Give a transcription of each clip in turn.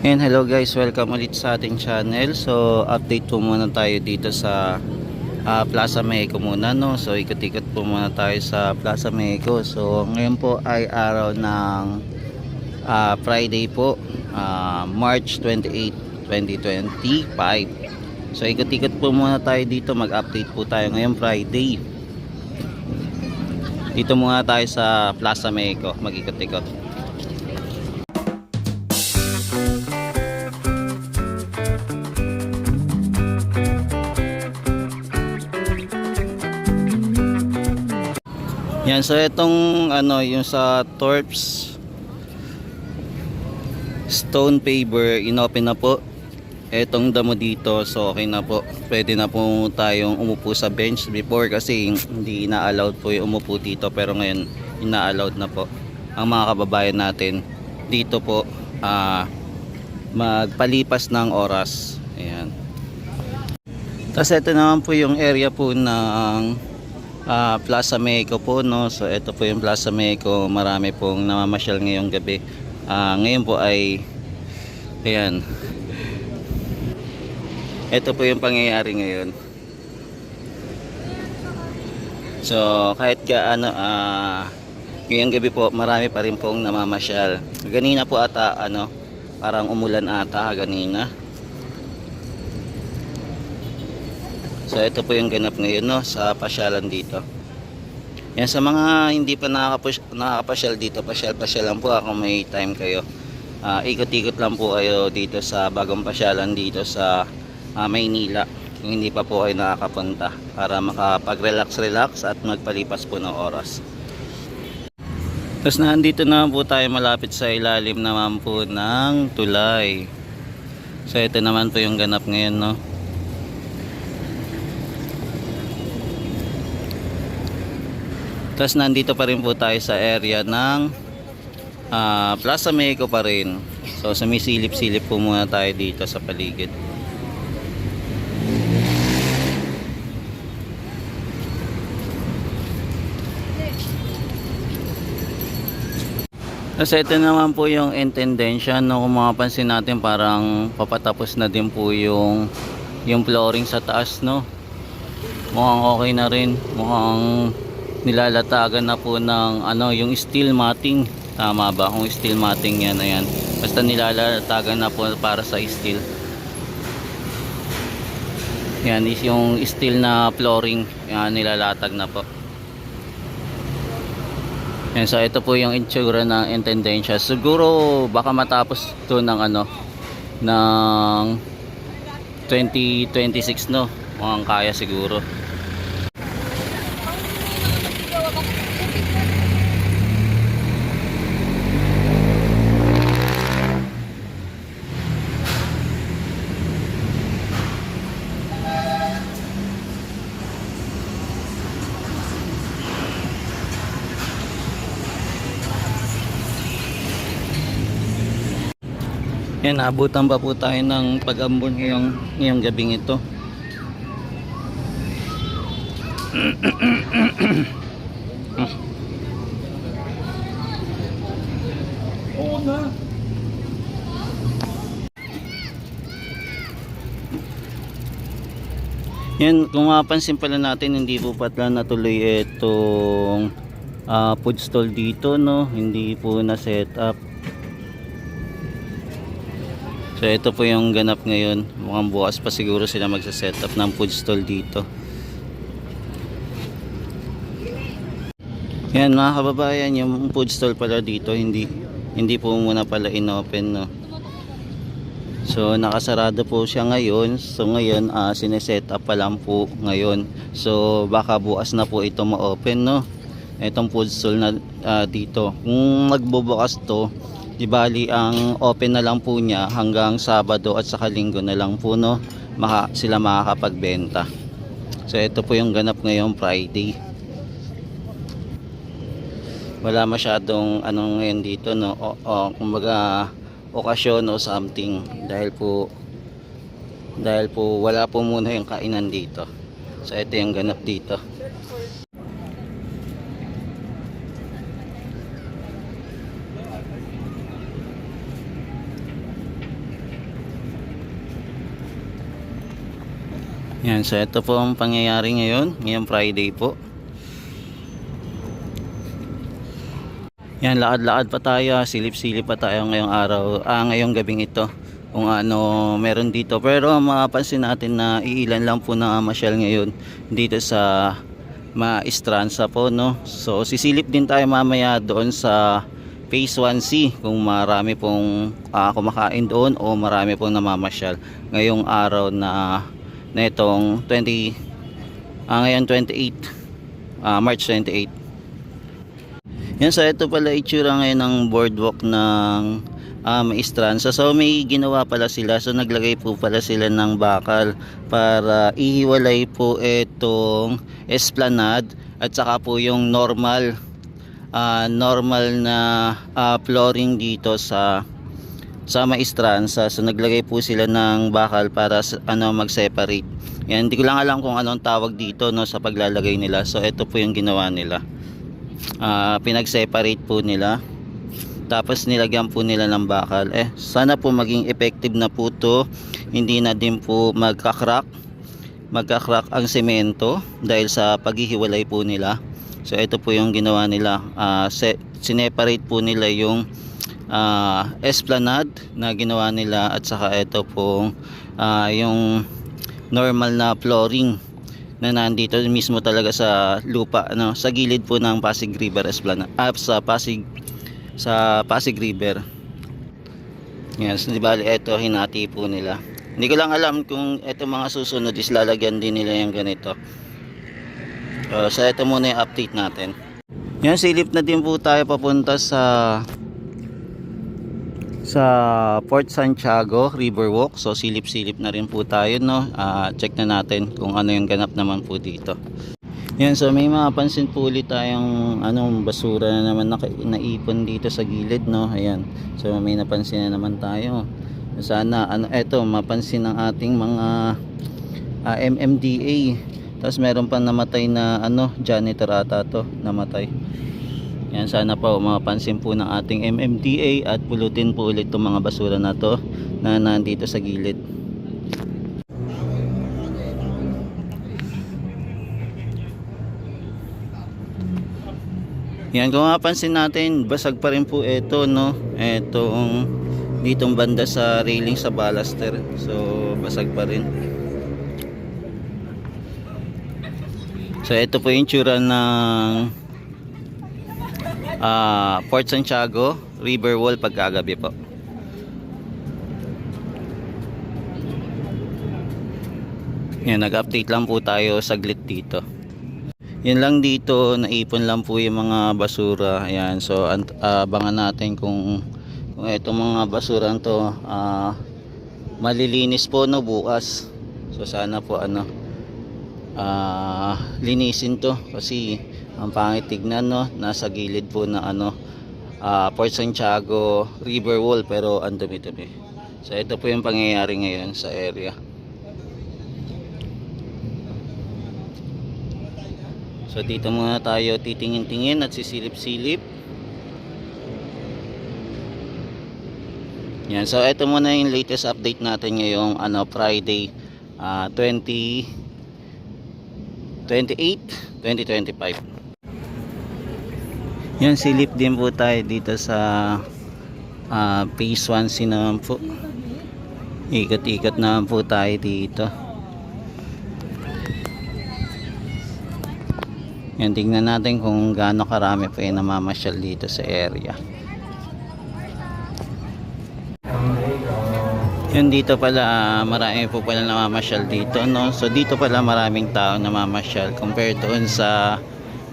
And hello guys, welcome ulit sa ating channel. So update po muna tayo dito sa Plaza Mexico muna, no. So ikot-ikot po muna tayo sa Plaza Mexico. So ngayon po ay araw ng Friday po, March 28, 2025. So ikot-ikot po muna tayo dito, mag-update po tayo ngayong Friday. Dito muna tayo sa Plaza Mexico, mag-ikot-ikot. Yan, so itong yung sa Torps stone paver, inopen na po itong damo dito. So okay na po, pwede na po tayong umupo sa bench. Before kasi hindi ina-allowed po yung umupo dito, pero ngayon ina-allowed na po ang mga kababayan natin dito po magpalipas ng oras. Ayan. Tapos ito naman po yung area po ng Plaza Mexico po, no. So ito po yung Plaza Mexico, marami pong namamasyal ngayong gabi. Ngayon po ay ayan, ito po yung pangyayari ngayon. So kahit ngayong gabi po marami pa rin pong namamasyal. Ganina po ata parang umulan ata ganina. So ito po yung ganap ngayon, no, sa pasyalan dito. Yan, sa mga hindi pa nakakapasyal dito, pasyal lang po kung may time kayo. Ikot-ikot lang po kayo dito sa bagong pasyalan dito sa Maynila. Kung hindi pa po kayo nakakapunta, para makapag-relax at magpalipas po ng oras. Tapos nandito naman po tayo malapit sa ilalim naman po ng tulay. So ito naman po yung ganap ngayon, no. Tapos nandito pa rin po tayo sa area ng Plaza Mexico pa rin. So sumisilip-silip po muna tayo dito sa paligid. Tapos ito naman po yung intendensya, no. Kung mapapansin natin, parang papatapos na din po yung flooring sa taas, no. Mukhang okay na rin. Mukhang nilalatagan na po ng yung steel matting. Tama ba? Kung steel matting yan, ayan. Basta nilalatagan na po para sa steel. Yan is yung steel na flooring. Yan, nilalatag na po. Yan, so ito po yung itsura ng intendensya. Siguro baka matapos to ng ng 2026, no. Mukhang kaya siguro. Yan, abutan pa po tayo ng pag-ambon ngayong gabing ito. Oo na. Yan, kung mapapansin pala natin, hindi po pala natuloy itong food stall dito, no. Hindi po na set up. So ito po yung ganap ngayon. Mukhang bukas pa siguro sila magsa-set up ng food stall dito. Yan mga kababayan, yung food stall pala dito hindi po muna pala inopen, no. So nakasarado po siya ngayon. So ngayon sineset up pa lang po ngayon. So baka bukas na po ito ma-open, no. Itong food stall na dito. Kung magbubukas to, di bali ang open na lang po niya hanggang Sabado at saka Linggo na lang po, no. Sila makakapagbenta. So ito po yung ganap ngayong Friday. Wala masyadong ngayon dito, no. Kumbaga okasyon o something, dahil po wala po muna yung kainan dito. So ito yung ganap dito. Yan, so ito po ang pangyayari ngayon, ngayong Friday po. Yan, lakad-lakad pa tayo, silip-silip pa tayo ngayong araw, ngayong gabing ito. Kung ano meron dito. Pero mapapansin natin na iilan lang po na masyal ngayon dito sa Maestranza po, no. So sisilip din tayo mamaya doon sa Phase 1C kung marami pong kumakain doon o marami pong namamasyal ngayong araw na itong ngayon 28 March 28. Yan, so ito pala itsura ngayon ng boardwalk ng Maestranza. So may ginawa pala sila, so naglagay po pala sila ng bakal para ihiwalay po itong esplanade at saka po yung normal na flooring dito sa Maestranza. So naglagay po sila ng bakal para mag-separate. Yan, hindi ko lang alam kung anong tawag dito, no, sa paglalagay nila. So ito po yung ginawa nila. Pinag-separate po nila. Tapos nilagyan po nila ng bakal. Sana po maging effective na po to. Hindi na din po magka-crack ang semento dahil sa paghihiwalay po nila. So ito po yung ginawa nila. Sineparate po nila yung esplanade na ginawa nila at saka ito po yung normal na flooring na nandito mismo talaga sa lupa, sa gilid po ng Pasig River Esplanade, sa Pasig River. Yes, di bali ito hinati po nila. Hindi ko lang alam kung ito mga susunod is lalagyan din nila yung ganito. So ito muna yung update natin. Yan, silip na din po tayo papunta sa Port Santiago Riverwalk. So silip-silip na rin po tayo, no. Check na natin kung ano yung ganap naman po dito. Yan, so may mapansin po ulit tayong basura na naman naipon dito sa gilid, no. Ayan, so may napansin na naman tayo. Sana eto mapansin ng ating mga MMDA. Tapos meron pa namatay na janitor ata to, namatay. Yan, sana po mapansin po ng ating MMDA at pulutin po ulit itong mga basura na to na nandito sa gilid. Yan, kung mapansin natin, basag pa rin po ito, no. Etong ditong banda sa railing sa baluster. So basag pa rin. So ito po yung tsura ng Port Santiago River Wall pagkagabi po. Yan, nag-update lang po tayo saglit dito. Yan lang dito, naipon lang po yung mga basura. Ayan, so abangan natin kung itong mga basura to malilinis po, no, bukas. So sana po linisin to kasi ang pangit tignan, no, nasa gilid po na Port Santiago River Wall pero ang dumi-dumi. So ito po yung pangyayari ngayon sa area. So dito muna tayo titingin-tingin at sisilip-silip. Yan, so ito muna yung latest update natin ngayong Friday 2025. Yan, silip din po tayo dito sa Phase 1C naman po. Ikot-ikot naman po tayo dito. Yan, tingnan natin kung gaano karami pa yung namamasyal dito sa area. Yan, dito pala marami po pala namamasyal dito, no. So dito pala maraming tao namamasyal compared doon sa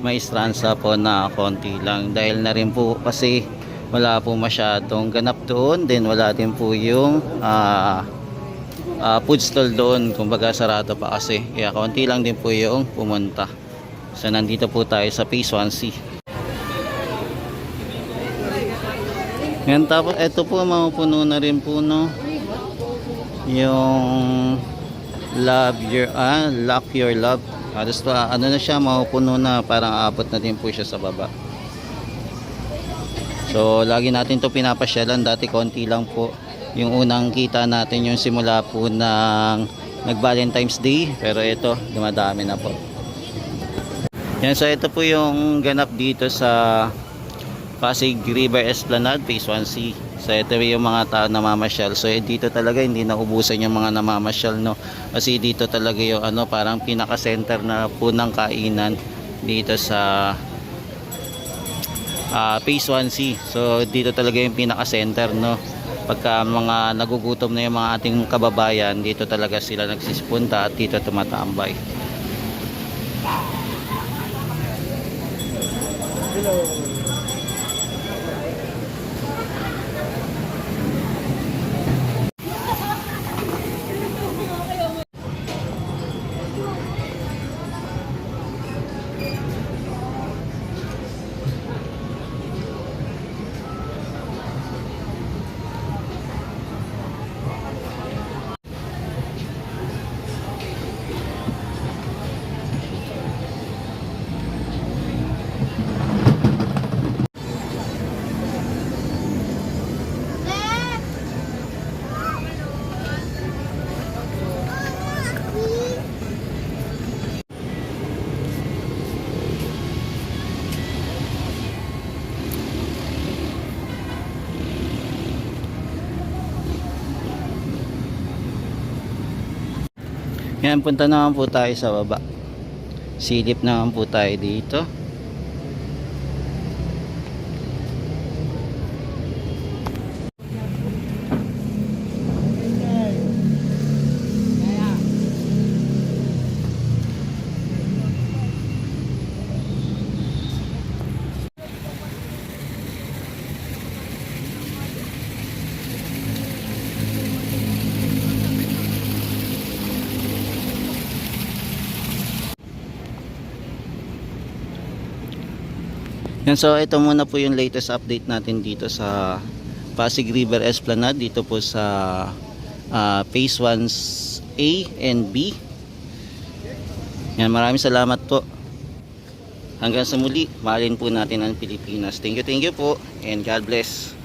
Maestranza po na konti lang, dahil na rin po kasi wala po masyadong ganap doon, then wala din po yung food stall doon, kumbaga sarado pa kasi, kaya konti lang din po yung pumunta. So nandito po tayo sa Phase 1C. Yan, tapos ito po mapupuno na rin po, no, yung Lock Your Love. Halos na siya, mapupuno na, parang abot na din po siya sa baba. So lagi natin to pinapasyalan, dati konti lang po. Yung unang kita natin yung simula po ng nag Valentine's Day, pero ito dumadami na po. Yan, so ito po yung ganap dito sa Pasig River Esplanade Phase 1C. So ito yung mga tao na namamasyal. So dito talaga hindi naubusan yung mga namamasyal, no, kasi dito talaga yung ano, parang pinaka center na po ng kainan dito sa Phase 1C. So dito talaga yung pinaka center, no, pagka mga nagugutom na yung mga ating kababayan, dito talaga sila nagsisipunta at dito tumatambay. Yan, punta naman po tayo sa baba. Silip naman po tayo dito. Yan, so ito muna po yung latest update natin dito sa Pasig River Esplanade, dito po sa Phase 1A and B. Yan, maraming salamat po. Hanggang sa muli, mahalin po natin ang Pilipinas. Thank you po, and God bless.